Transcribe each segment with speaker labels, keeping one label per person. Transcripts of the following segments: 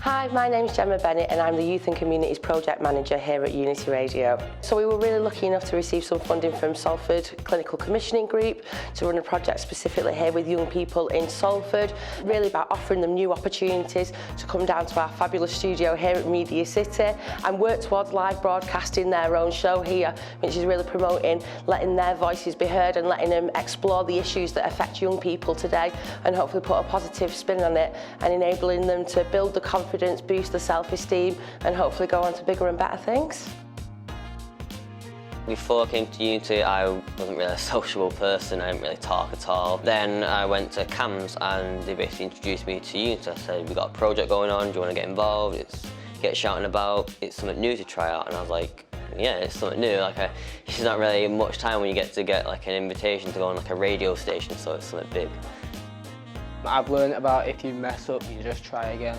Speaker 1: Hi, my name is Gemma Bennett and I'm the Youth and Communities Project Manager here at Unity Radio. So we were really lucky enough to receive some funding from Salford Clinical Commissioning Group to run a project specifically here with young people in Salford, really about offering them new opportunities to come down to our fabulous studio here at Media City and work towards live broadcasting their own show here, which is really promoting letting their voices be heard and letting them explore the issues that affect young people today and hopefully put a positive spin on it and enabling them to build the confidence, boost the self-esteem and hopefully go on to bigger and better things.
Speaker 2: Before I came to Unity, I wasn't really a sociable person, I didn't really talk at all. Then I went to CAMS and they basically introduced me to Unity. I said, we've got a project going on, do you want to get involved? Get shouting about, it's something new to try out. And I was like, yeah, it's something new. It's not really much time when you get like an invitation to go on like a radio station, so it's something big.
Speaker 3: I've learned about if you mess up, you just try again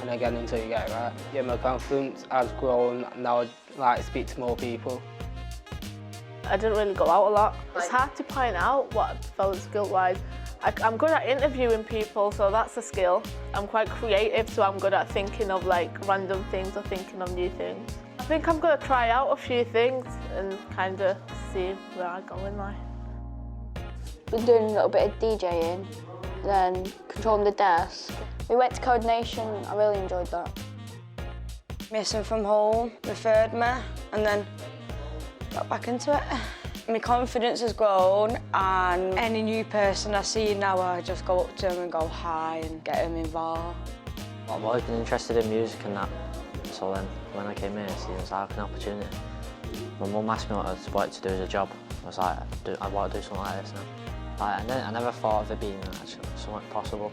Speaker 3: and again until you get it right. Yeah, my confidence has grown, now I like to speak to more people.
Speaker 4: I didn't really go out a lot. It's hard to point out what I felt skill-wise. I'm good at interviewing people, so that's a skill. I'm quite creative, so I'm good at thinking of like random things or thinking of new things. I think I'm going to try out a few things and kind of see where I go in life.
Speaker 5: Been doing a little bit of DJing, then controlling the desk. We went to Code Nation, I really enjoyed that.
Speaker 6: Missing from home referred me and then got back into it. My confidence has grown and any new person I see now I just go up to them and go hi and get them involved.
Speaker 7: I've always been interested in music and that, so then when I came here it seems like an opportunity. My mum asked me what I wanted to do as a job. I was like, I want to do something like this now. I never thought of it being actually something possible.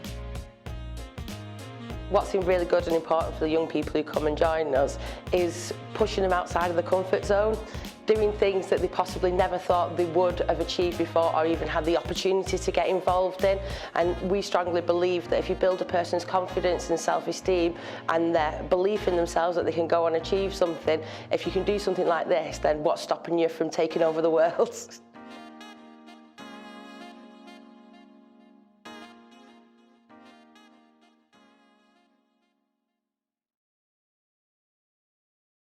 Speaker 1: What's really good and important for the young people who come and join us is pushing them outside of the comfort zone, doing things that they possibly never thought they would have achieved before or even had the opportunity to get involved in. And we strongly believe that if you build a person's confidence and self-esteem and their belief in themselves that they can go and achieve something, if you can do something like this, then what's stopping you from taking over the world?